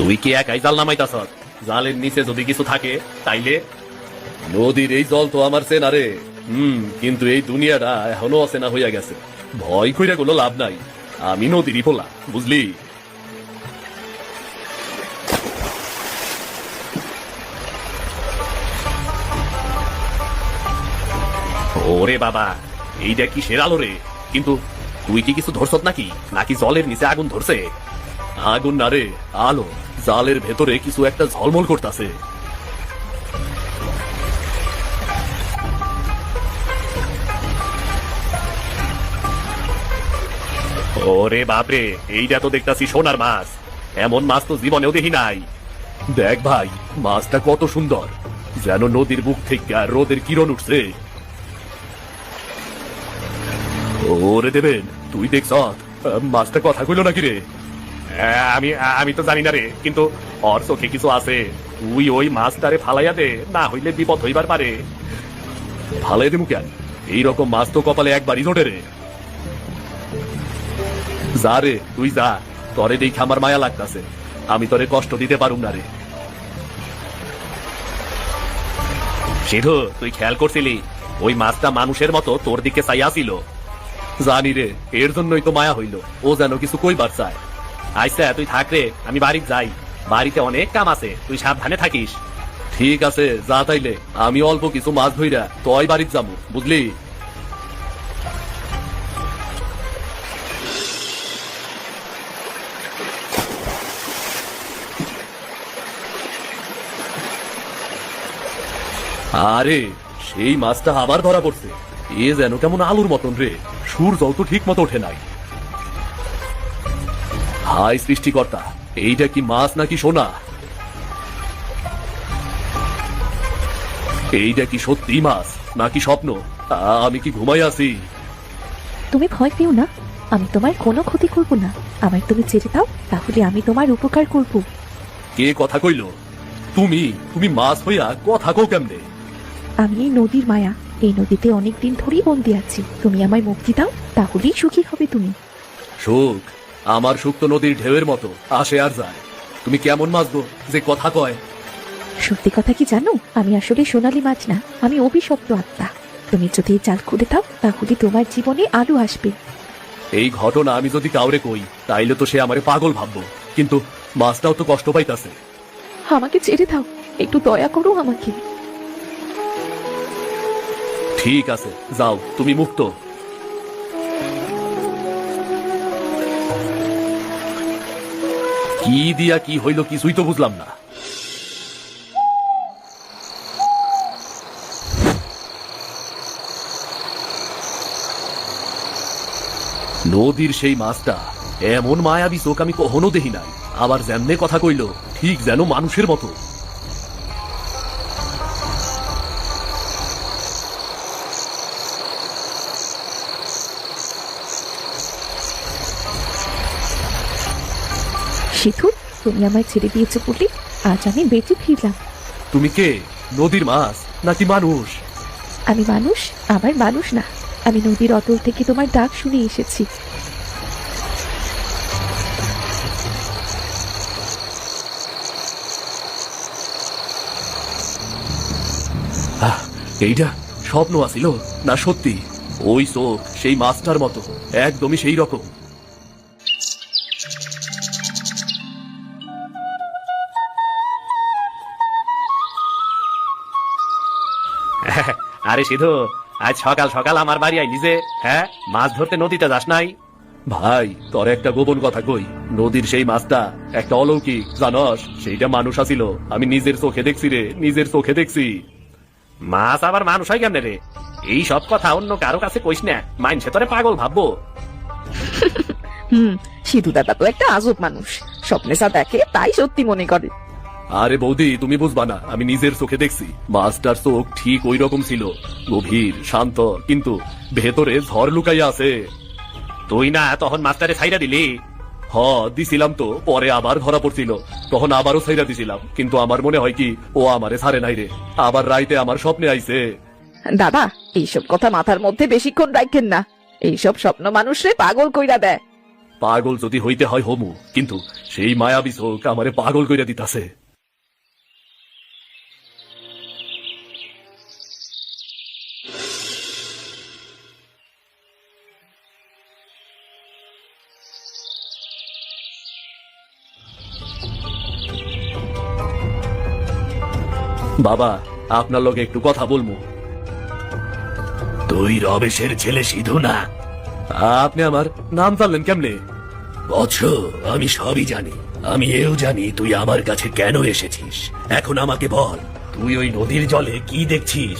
তুই কি একাই জাল নামাইতাছ? জালের নিচে যদি কিছু থাকে তাইলে? নদীর এই জল তো আমার চেনা রে। কিন্তু এই দুনিয়াটা এখনো অচেনা হইয়া গেছে। ভয় কইরা কোনো লাভ নাই। আমি নদীরই পোলা, বুঝলি? ওরে বাবা, এইটা কি সের আলো রে? কিন্তু তুই কি কিছু ধরছ নাকি? নাকি জলের নিচে আগুন ধরছে? আগুন না রে, আলো। জালের ভেতরে কিছু একটা ঝলমল করতেছে। ওরে বাপরে, এইটা তো দেখতাছি সোনার মাছ। এমন মাছ তো জীবনেও দেখি নাই। দেখ ভাই, মাছটা কত সুন্দর, যেন নদীর বুক থেকে রোদের কিরণ উঠছে। ওরে দেবেন, তুই দেখছ মাছটা কথা কইল নাকি রে? আমি আমি তো জানি না রে, কিন্তু ওর চোখে কিছু আছে। তুই ওই মাছটারে ফালাইয়া দে, না হইলে বিপদ হইবার পারে। ফালাই দেবো কেন? এইরকম মাছ তো কপালে একবারই জোটে রে। যা রে, তুই যা। তরে দেখে আমার মায়া লাগতাছে। আমি তোরে কষ্ট দিতে পারুম না রে। সিধু, তুই খেয়াল করছিলি ওই মাছটা মানুষের মতো তোর দিকে চাইয়া ছিল? জানি রে, এর জন্যই তো মায়া হইল। ও যেন কিছু কইবার চায়। আচ্ছা তুই থাক রে, আমি বাড়ি যাই। বাড়িতে অনেক কাম আছে, তুই সাবধানে থাকিস। ঠিক আছে, যা তাইলে। আমি অল্প কিছু মাছ ধইরা তোই বাড়িতে যাবো, বুঝলি? আরে, সেই মাছটা আবার ধরা পড়ছে। এ যেন কেমন আলুর মতন রে। সূর্য তো ঠিক মতো ওঠে নাই। হাই সৃষ্টিকর্তা, এইটা কি মাছ নাকি সোনা? এইটা কি সত্যি মাছ নাকি স্বপ্ন? আমি কি ঘুমাই আছি? তুমি ভয় পেও না, আমি তোমার কোনো ক্ষতি করব না। আমায় তুমি ছেড়ে দাও, তাহলে আমি তোমার উপকার করব। কে কথা কইল? তুমি তুমি মাছ হইয়া কথা কও কেমনে? আমি এই নদীর মায়া, এই নদীতে অনেকদিন ধরেই বন্দি আছি। তুমি আমায় মুক্তি দাও, তাহলেই সুখী হবে তুমি। সুখ? আমার সুখ তো নদীর ঢেউয়ের মতো আসে আর যায়। তুমি কেমন মাছ গো যে কথা কয়? সত্যি কথা কি জানো, আমি আসলে সোনালী মাছ না, আমি অভিশপ্ত আত্মা। তুমি যদি এই জাল খুলে দাও, তাহলে তোমার জীবনে আলো আসবে। এই ঘটনা আমি যদি কাউরে কই, তাইলে তো সে আমারে পাগল ভাববো। কিন্তু মাছটাও তো কষ্ট পাইতাছে। আমাকে ছেড়ে দাও, একটু দয়া করো আমাকে। ঠিক আছে, যাও, তুমি মুক্ত। কি দিয়া কি হইল কিছুই তো বুঝলাম না। নদীর সেই মাছটা এমন মায়াবী চোখ আমি কখনো দেখি নাই। আবার যেমনে কথা কইল, ঠিক যেন মানুষের মতো। সিধু, তুমি আমায় ছেড়ে দিয়েছো বলে আজ আমি বেঁচে ফিরলাম। তুমি কে? নদীর মাছ নাকি মানুষ? আমি মানুষ, আবার মানুষ না। আমি নদীর অতল থেকে তোমার ডাক শুনে এসেছি। এইটা স্বপ্ন আছিল না সত্যি? ওই চোখ সেই মাছটার মতো, একদমই সেই রকম। আরে সিধু, আজ সকাল সকাল আমার বাড়ি আইলি যে? হ্যাঁ, মাছ ধরতে নদীতে যাস নাই? ভাই, তোর একটা গোপন কথা কই। নদীর সেই মাছটা একটা অলৌকিক, জানস? সেইটা মানুষ আছিল। আমি নিজের চোখে দেখছি রে, নিজের চোখে দেখছি। মাছ আবার মানুষ হয় কেমনে রে? এই সব কথা অন্য কারো কাছে কইস না, মাইনসে তোরে পাগল ভাববো। সিধু দাদা তো একটা আজব মানুষ, স্বপ্নে যা দেখে তাই সত্যি মনে করে। আরে বৌদি, তুমি বুঝবা না, আমি নিজের চোখে দেখছি। মাছটার চোখ ঠিক ওই রকম ছিল, গভীর, শান্ত, কিন্তু ভেতরে ঝড় লুকাইয়া আছে। তুই না তখন মাছটারে ছাইরা দিলি? হ, দিছিলাম তো। পরে আবার ধরা পড়ছিল, তখন আবারও ছাইরা দিছিলাম। কিন্তু আমার মনে হয় কি ও আমারে ছাড়ে নাই রে। আবার রাইতে আমার স্বপ্নে আইছে। দাদা, এইসব কথা মাথার মধ্যে বেশিক্ষণ রাখেন না। এইসব স্বপ্ন মানুষরে পাগল কইরা দেয়। পাগল যদি হইতে হয় হমু, কিন্তু সেই মায়াবী চোখ আমারে পাগল কইরা দিতাছে। বাবা, আপনার লগে একটু কথা বলবো। তুই রমেশের ছেলে সিধু না? আপনি আমার নাম জানলেন কেমনে? বৎস, আমি সবই জানি। আমি এও জানি তুই আমার কাছে কেন এসেছিস। এখন আমাকে বল, তুই ওই নদীর জলে কি দেখছিস?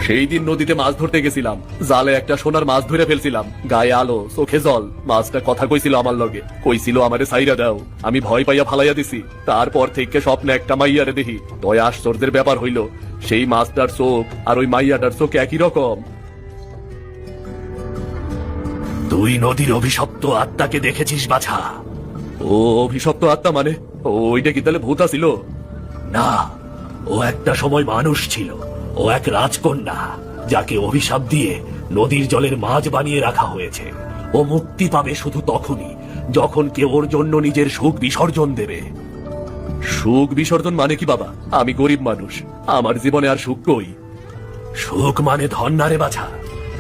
সেই দিন নদীতে মাছ ধরতে গেছিলাম, জালে একটা সোনার মাছ ধরে ফেলছিলাম। গায়ে আলো, চোখে জল, মাছটা কথা কইছিল আমার লগে, কইছিল আমারে সাইরা দাও। আমি ভয় পাইয়া ফালাইয়া দিছি। তারপর থেকে স্বপ্নে একটা মাইয়ারে দেখি। তয় আশ্চর্যের ব্যাপার হইল, সেই মাছটার চোখ আর ওই মাইয়াটার চোখ একই রকম। তুই নদীর অভিশপ্ত আত্মাকে দেখেছিস বাছা? ও অভিশপ্ত আত্মা মানে? ওইটা কি তাহলে ভূত ছিল? না, ও একটা সময় মানুষ ছিল। ও এক রাজকন্যা, যাকে অভিশাপ দিয়ে নদীর জলের মাছ বানিয়ে রাখা হয়েছে। ও মুক্তি পাবে শুধু তখনই যখন কেউ ওর জন্য নিজের সুখ বিসর্জন দেবে। সুখ বিসর্জন মানে কি বাবা? আমি গরিব মানুষ, আমার জীবনে আর সুখ কই? সুখ মানে ধন না রে বাছা,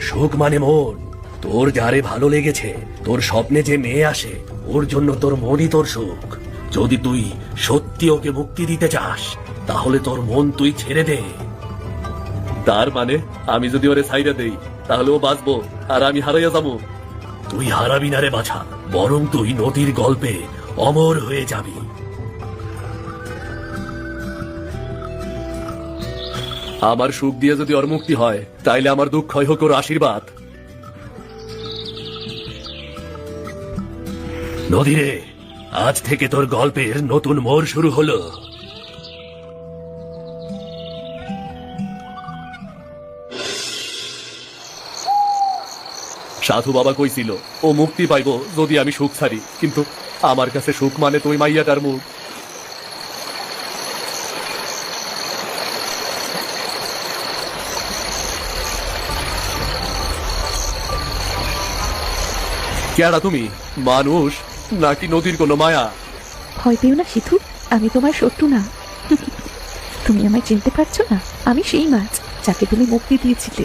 সুখ মানে মন। তোর যারে ভালো লেগেছে, তোর স্বপ্নে যে মেয়ে আসে, ওর জন্য তোর মনই তোর সুখ। যদি তুই সত্যি ওকে মুক্তি দিতে চাস, তাহলে তোর মন তুই ছেড়ে দে। তার মানে আমি যদি ওরে ছাইরা দেই, তাহলে ও বাঁচবো আর আমি হারাইয়া যাবো? তুই হারাবি না রে বাছা, বরং তুই নদীর গল্পে অমর হয়ে যাবি। আমার সুখ দিয়ে যদি ওর মুক্তি হয়, তাইলে আমার দুঃখ হোক ওর আশীর্বাদ। নদীরে, আজ থেকে তোর গল্পের নতুন মোড় শুরু হলো। সাধু বাবা কইছিল ও মুক্তি পাইব যদি আমি সুখ ছাড়ি, কিন্তু আমার কাছে সুখ মানে তুই মাইয়াটার মুখ। কেডা তুমি? মানুষ নাকি নদীর কোনো মায়া? ভয় পেও না সিধু, আমি তোমার শত্রু না। তুমি আমায় চিনতে পারছো না? আমি সেই মাছ যাকে তুমি মুক্তি দিয়েছিলে।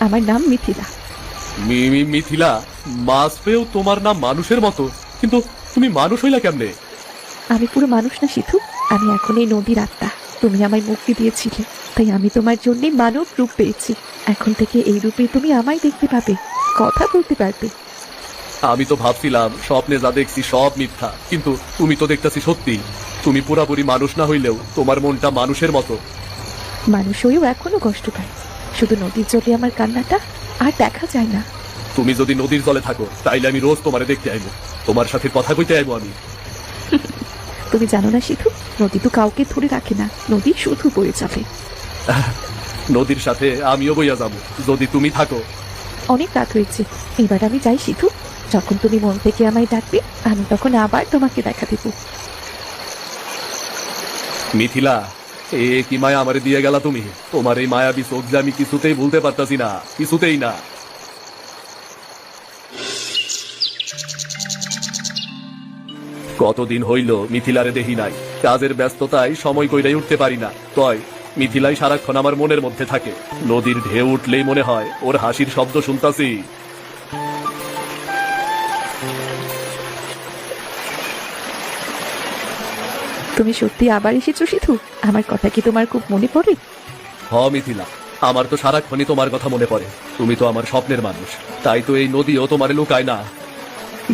আমার নাম মিথিলা। মিথিলা? মাছ পেয়েও তোমার নাম মানুষের মতো, কিন্তু তুমি মানুষ হইলা কেমনে? আমি পুরো মানুষ না সিধু, আমি এখন এই নদীর আত্মা। তুমি আমায় মুক্তি দিয়েছিলে, তাই আমি তোমার জন্য মানব রূপ পেয়েছি। এখন থেকে এই রূপে তুমি আমায় দেখতে পাবে, কথা বলতে পারবে। আমি তো ভাবছিলাম স্বপ্নে যা দেখছি সব মিথ্যা, কিন্তু তুমি তো দেখতেছি সত্যি। তুমি পুরাপুরি মানুষ না হইলেও তোমার মনটা মানুষের মতো। মানুষ হয়েও এখনো কষ্ট পায়, শুধু নদীর জলে আমার কান্নাটা আর দেখা যায় না। তুমি যদি নদীর জলে থাকো, তাইলে আমি রোজ তোমারে দেখতে আইবো, তোমার সাথে কথা কইতে আইবো আমি। তুমি জানো না সিধু, নদী তো কাউকে ধরে রাখে না, নদী শুধু বয়ে যাবে। নদীর সাথে আমিও বইয়া যাবো যদি তুমি থাকো। অনেক রাত হয়েছে, এবার আমি যাই সিধু। যখন তুমি মন থেকে আমায় ডাকবে, আমি তখন আবার তোমাকে দেখা দেব। মিথিলা, এ কি মায়া আমারে দিয়ে গেলা তুমি? তোমার এই মায়াবী চোখ যে আমি কিছুতেই ভুলতে পারতাছি না, কিছুতেই না। কতদিন হইল মিথিলারে দেখি নাই, কাজের ব্যস্ততায় সময় কইরাই উঠতে পারি না। তয় মিথিলাই সারাক্ষণ আমার মনের মধ্যে থাকে। নদীর ঢেউ উঠলেই মনে হয় ওর হাসির শব্দ শুনতাছি। তুমি সত্যি আবার এসেছো সিধু? আমার কথা কি তোমার খুব মনে পড়ে? হ মিথিলা, আমার তো সারাক্ষণই তোমার কথা মনে পড়ে। তুমি তো আমার স্বপ্নের মানুষ, তাই তো এই নদীও তোমারে লুকায় না।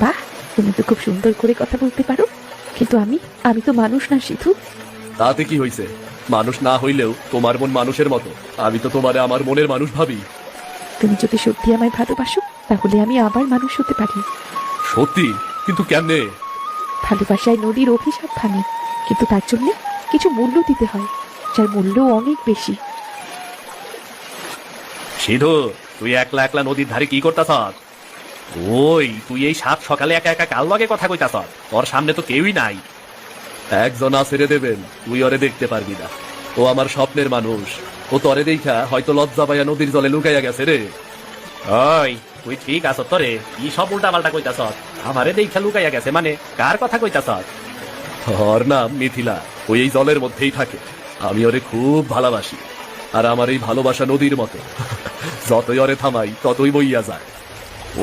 বাহ, তুমি তো খুব সুন্দর করে কথা বলতে পারো, কিন্তু আমি তো মানুষ না সিধু। তাতে কি হইছে? মানুষ না হইলেও তোমার মন মানুষের মতো। আমি তো তোমারে আমার মনের মানুষ ভাবি। তুমি যদি সত্যি আমায় ভালোবাসো, তাহলে আমি আবার মানুষ হতে পারি। সত্যি? কিন্তু কেমনে? ভালোবাসায় নদীর অভিশাপ ভাঙে, কিন্তু তার জন্য কিছু মূল্য দিতে হয়, যার মূল্য অনেক বেশি। সিধু, তুই একলা একলা নদীর ধারে কি করতাছ? ওই তুই এই সাত সকালে একা একা কাল লগে কথা কইতাছ? তোর সামনে তো কেউই নাই। একজন ছেড়ে দেবেন, তুই ওরে দেখতে পারবি না। ও আমার স্বপ্নের মানুষ। ও তরে দেখা হয়তো লজ্জা পাইয়া নদীর জলে লুকাইয়া গেছে রে। ওই তুই ঠিক আছ তোরে কি সব উল্টা পাল্টা কইতাছ? আমারে দেখা লুকাইয়া গেছে মানে কার কথা কইতাছ? ওর নাম মিথিলা, ওই এই জলের মধ্যেই থাকে। আমি ওরে খুব ভালোবাসি, আর আমার এই ভালোবাসা নদীর মতো, যতই ওরে থামাই ততই বইয়া যায়।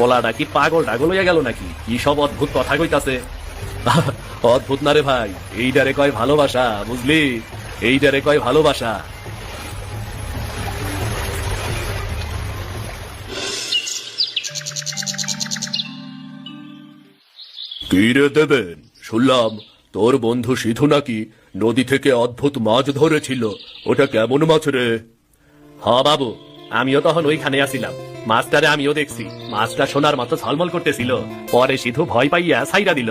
ওলা নাকি পাগল টাগল হইয়া গেল নাকি? কি সব অদ্ভুত কথা কইতাছে? অদ্ভুত না রে ভাই, এইটারে কয় ভালোবাসা, বুঝলি? এইটারে কয় ভালোবাসা। কি রে দেবেন, শুনলাম তোর বন্ধু সিধু নাকি নদী থেকে অদ্ভুত মাছ ধরেছিল। ওটা কেমন মাছ রে? হ বাবু, আমিও তখন ওইখানে আছিলাম। মাছটারে আমিও দেখছি, মাছটা সোনার মতো ঝলমল করতেছিল। পরে সিধু ভয় পাইয়া ছাইরা দিল।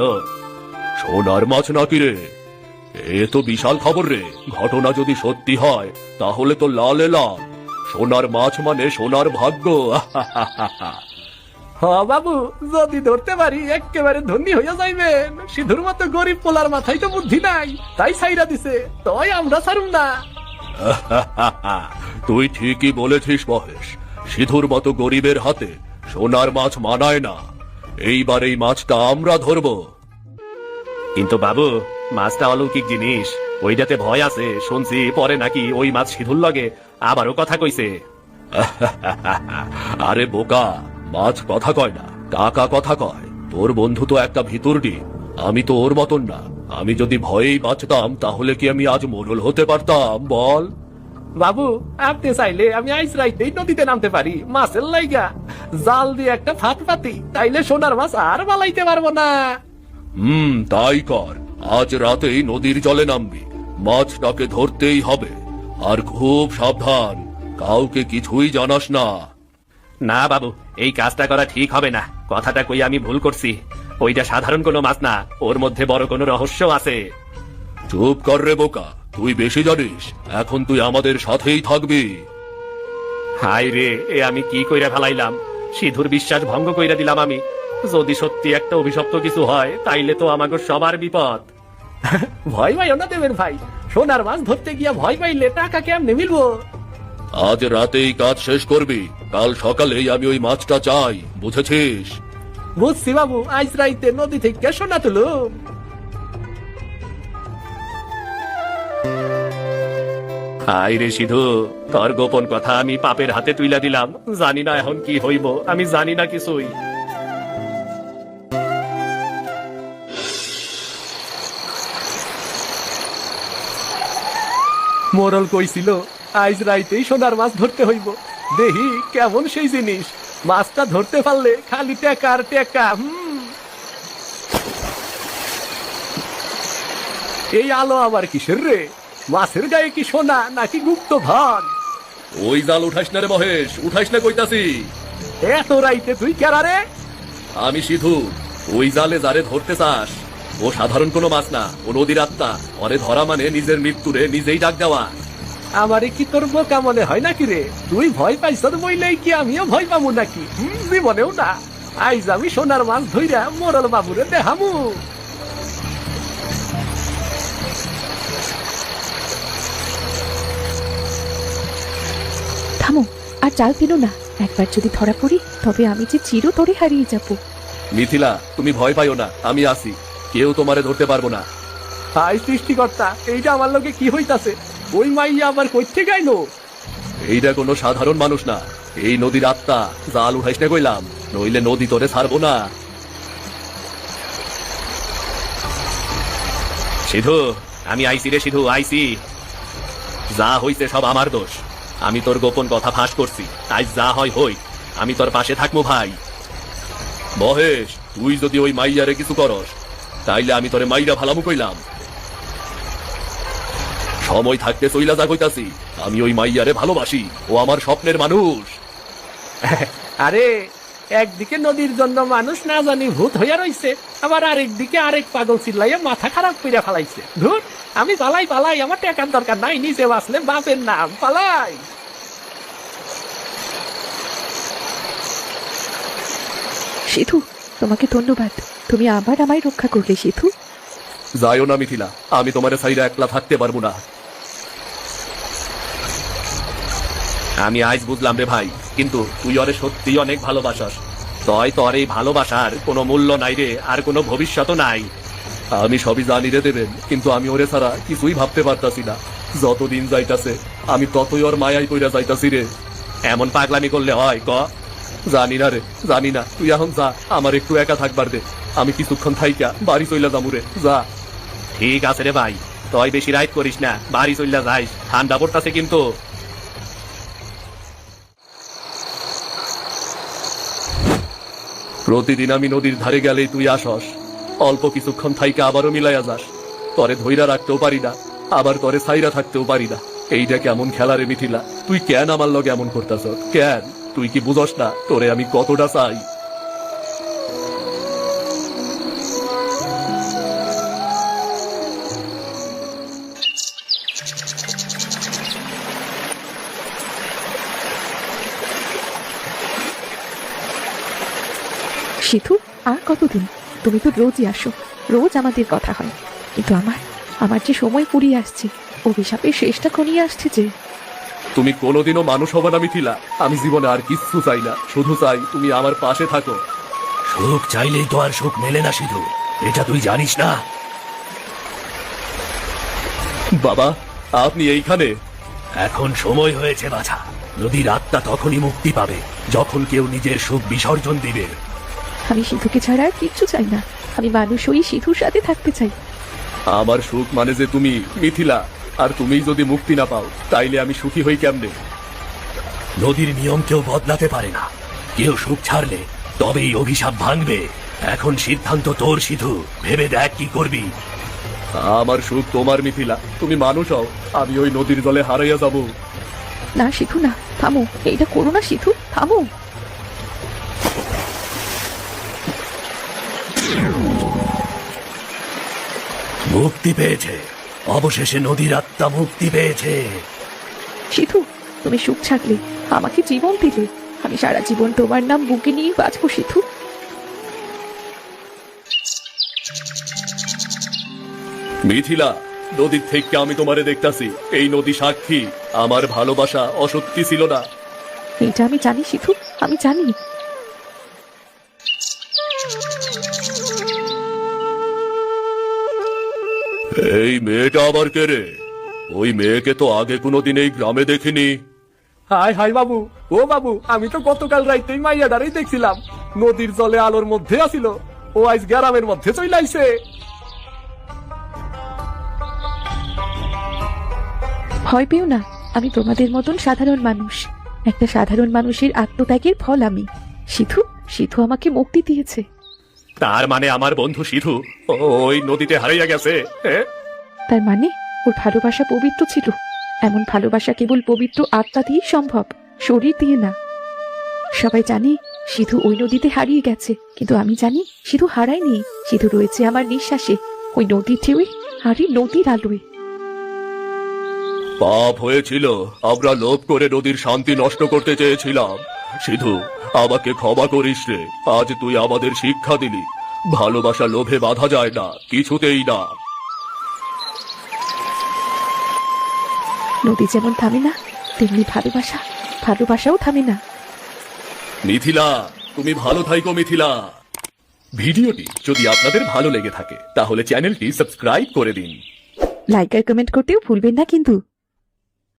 সোনার মাছ নাকি রে? এ তো বিশাল খবর রে। ঘটনা যদি সত্যি হয় তাহলে তো লালে লাল। সোনার মাছ মানে সোনার ভাগ্য। হ বাবু, যদি ধরতে পারি একেবারে ধনী হইয়া যাইবেন। সিধুর মতো গরিব পোলার মাথায় তো বুদ্ধি নাই, তাই ছাইরা দিছে। তাই আমরা ছাড়ুম না। তুই ঠিকই বলেছিস মহেশ, সিধুর মতো গরিবের হাতে সোনার মাছ মানায় না। এইবার এই মাছটা আমরা ধরবো। কিন্তু বাবু, মাছটা অলৌকিক জিনিস, ওইটাতে ভয় আছে শুনছি। পরে নাকি ওই মাছ সিধুর লগে আবারও কথা কইছে। আরে বোকা, মাছ কথা কয় না, টাকা কথা কয়। তোর বন্ধু তো একটা ভিতুরডি, আমি তো ওর মতন না। আমি যদি ভয়েই বাঁচতাম তাহলে কি আমি আজ মোড়ল হতে পারতাম বল? বাবু, আপনি চাইলে আমি আইস রাইতেই নদীতে নামতে পারি মাছের লাইগা। জাল দিয়ে একটা ফাঁদ পাতি, তাইলে সোনার মাছ আর বালাইতে পারবো না। তাই কর। আজ রাতেই নদীর জলে নামবি, মাছটাকে ধরতেই হবে। আর খুব সাবধান, কাউকে কিছুই জানাস না। না বাবু, এই কাজটা করা ঠিক হবে না। কথাটা কই আমি ভুল করছি। ওইটা সাধারণ কোনো মাছ না, ওর মধ্যে বড় কোনো রহস্য আছে। চুপ কর রে বোকা, তুই বেশি জানিস। এখন তুই আমাদের সাথেই থাকবি। হাই রে, এ আমি কি কইরা ফেলাইলাম? সিধুর বিশ্বাস ভঙ্গ কইরা দিলাম আমি। যদি সত্যি একটা অভিশপ্ত কিছু হয় তাইলে তো আমাকে সবার বিপদ। ভয় পাইও না দেবেন ভাই, সোনার মাছ ধরতে গিয়া ভয় পাইলে টাকা কেমনে মিলবো? আজ রাতেই কাজ শেষ করবি, কাল সকালেই আমি ওই মাছটা চাই, বুঝেছিস? বুঝছি বাবু, আজ রাইতে নদী থেকে সোনা তুলুম। হাই রে সিধু, তোর গোপন কথা আমি পাপের হাতে তুইলা দিলাম। জানি না এখন কি হইব, আমি জানি না কিছুই। মোরল কইছিল আজ রাইতেই সোনার মাছ ধরতে হইব। দেহি কেমন সেই জিনিস, মাছটা ধরতে পারলে খালি টেকা আর টেকা। এই আলো আবার কিসের রে? মাছের গায়ে কি সোনা নাকি গুপ্ত ধন? ওই জাল উঠাস না রে মহেশ, উঠাস না কইতাছি। এত রাইতে তুই কেরা রে? আমি সিধু। ওই জালে যারে ধরতে চাস, ও সাধারণ কোনো মাছ না, ও নদীর আত্মা। ওরে ধরা মানে নিজের মৃত্যুরে নিজেই ডাক দেওয়া। আমারে কি তোর বোকা মনে হয় নাকি রে? তুই ভয় পাইছ বইলেই কি আমিও ভয় পাবো নাকি? জীবনেও না। আইজ আমি সোনার মাছ ধইরা মোরল বাবুরে দেখামু। থামো, আর জাল ফেলো না। একবার যদি ধরা পড়ি তবে আমি যে চিরতরে হারিয়ে যাব। মিথিলা, তুমি ভয় পাইও না, আমি আছি। কেউ তোমারে ধরতে পারবো না। হাই সৃষ্টিকর্তা, এইটা আমার লোকে কি হইতাছে? ওই মাইয়া আবার কইতে গাইলো। এইটা কোনো সাধারণ মানুষ না, এই নদীর আত্মা। জাল উঠাইস না কইলাম, নইলে নদী তোরে ছাড়বো না। সিধু, আমি আইসি রে সিধু, আইসি। যা হইছে সব আমার দোষ। আমি তোর গোপন কথা ফাঁস করছি। আজ যা হয় হই, আমি তোর পাশে থাকবো ভাই। মহেশ, তুই যদি ওই মাইয়ারে কিছু করস তাইলে আমি তোরে মাইরা ভালামু কইলাম। সময় থাকতে চইলা যা কইতাছি, আমি ওই মাইয়ারে ভালোবাসি, ও আমার স্বপ্নের মানুষ। আরে, একদিকে নদীর জন্য মানুষ না জানি ভূত হইয়া রইছে, আবার আরেকদিকে আরেক পাগল চিল্লাইয়া মাথা খারাপ কইরা ফেলাইছে। ধুর, আমি পালাই পালাই, আমার টাকার দরকার নাই, নিচে বাঁচলে বাপের নাম, পালাই। সিধু, তোমাকে ধন্যবাদ। তুমি আবার আমায় রক্ষা করলে সিধু। যাইও না মিথিলা, আমি তোমারে সাইরা একলা থাকতে পারবো না। আমি আজ বুঝলাম রে ভাই, কিন্তু তুই ওরে সত্যি অনেক ভালোবাসাস। তোর এই ভালোবাসার কোনো মূল্য নাই রে, আর কোনো ভবিষ্যৎও নাই। আমি সবই জানি রে দেবেন, কিন্তু আমি ওরে ছাড়া কিছুই ভাবতে পারতাছি না। যতদিন যাইতাছে আমি ততই ওর মায়াই কইরা যাইতাছি রে। এমন পাগলামি করলে হয় ক? জানি না রে, জানি না। তুই এখন যা, আমার একটু একা থাকবার দে। আমি কিছুক্ষণ থাইকা বাড়ি চইলা যামু রে, যা। ঠিক আছে রে ভাই, তুই বেশি রাইড করিস না, বাড়ি চইলা যাইস, ঠান্ডা পড়তাছে কিন্তু। প্রতিদিন আমি নদীর ধারে গেলেই তুই আসস, অল্প কিছুক্ষণ থাইকা আবারও মিলাইয়া যাস। তরে ধইরা রাখতেও পারি না, আবার তরে ছাইরা থাকতেও পারি না। এইটা কেমন খেলা রে মিথিলা? তুই কেন আমার লগে এমন করতাস? কেন? তুই কি বুঝস না তোরে আমি কতটা চাই? সিধু, আর কতদিন? তুমি তো রোজই আসো, রোজ আমাদের কথা হয়, কিন্তু আমার যে সময় ফুরিয়ে আসছে, অভিশাপের শেষটা ঘনিয়ে আসছে যে। তুমি কোনোদিনও মানুষ হবে না মিথিলা। আমি জীবনে আর কিচ্ছু চাই না, শুধু চাই তুমি আমার পাশে থাকো। সুখ চাইলেই তো আর সুখ মেলে না সিধু, এটা তুই জানিস না? বাবা, আপনি এইখানে? এখন সময় হয়েছে বাছা। নদীর আত্মা তখনই মুক্তি পাবে যখন কেউ নিজের সুখ বিসর্জন দিবে। আমি সিধুকে ছাড়া আর কিচ্ছু চাই না। আমি মানুষ হই সিধুর সাথে থাকতে চাই। আমার সুখ মানে যে তুমি মিথিলা, আর তুমি যদি মুক্তি না পাও তাইলে আমি সুখী হই কেমনে? নদীর নিয়ম কেউ বদলাতে পারে না। কেউ সুখ ছাড়লে তবেই অভিশাপ ভাঙবে। এখন সিদ্ধান্ত তোর সিধু, ভেবে দেখ কি করবি। আমার সুখ তোমার মিথিলা, তুমি মানুষ হও, আমি ওই নদীর জলে হারাইয়া যাব। না সিধু, না, থামো, এইটা করো না সিধু, থামো। মুক্তি পেয়েছে, অবশেষে নদীর আত্মা মুক্তি পেয়েছে। সিধু, তুমি সুখ ছাড়লে, আমাকে জীবন দিলে, আমি সারা জীবন তোমার নাম বুকে নিয়ে বাঁচবো সিধু। মিথিলা, নদীর থেকে আমি তোমারে দেখতাছি, এই নদী সাক্ষী আমার ভালোবাসা অসত্যি ছিল না। এটা আমি জানি সিধু, আমি জানি। এই মেয়েটা আবার কে রে? ওই মেয়েকে তো আগে কোনোদিন এই গ্রামে দেখিনি। হাই হাই বাবু, ও বাবু, আমি তো গতকাল রাইতেই মাইয়াডারেই দেখছিলাম, নদীর জলে আলোর মধ্যে আসিল, ও আজ গ্রামের মধ্যে চলে আইছে। ভয় পেও না, আমি তোমাদের মতন সাধারণ মানুষ। একটা সাধারণ মানুষের আত্মত্যাগের ফল আমি। সিধু, সিধু আমাকে মুক্তি দিয়েছে। তার মানে আমার বন্ধু সিধু ওই নদীতে হারাইয়া গেছে? তার মানে ওর ভালোবাসা পবিত্র ছিল। এমন ভালোবাসা কেবল পবিত্র আত্মা দিয়েই সম্ভব, শরীর দিয়ে না। সবাই জানে সিধু ওই নদীতে হারিয়ে গেছে, কিন্তু আমি জানি সিধু হারায়নি। সিধু রয়েছে আমার নিঃশ্বাসে, ওই নদীর ঢেউয়ে আর এই নদীর আলোয়। পাপ হয়েছিল, আমরা লোভ করে নদীর শান্তি নষ্ট করতে চেয়েছিলাম। সিধু, আমাকে ক্ষমা করিস রে। আজ তুই আমাদের শিক্ষা দিলি, ভালোবাসা লোভে বাধা যায় না, কিছুতেই না। নদী যেমন থামে না, তেমনি ভালোবাসাও থামে না। মিথিলা, তুমি ভালো থাইকো মিথিলা। ভিডিওটি যদি আপনাদের ভালো লেগে থাকে তাহলে চ্যানেলটি সাবস্ক্রাইব করে দিন। লাইক আর কমেন্ট করতেও ভুলবেন না কিন্তু।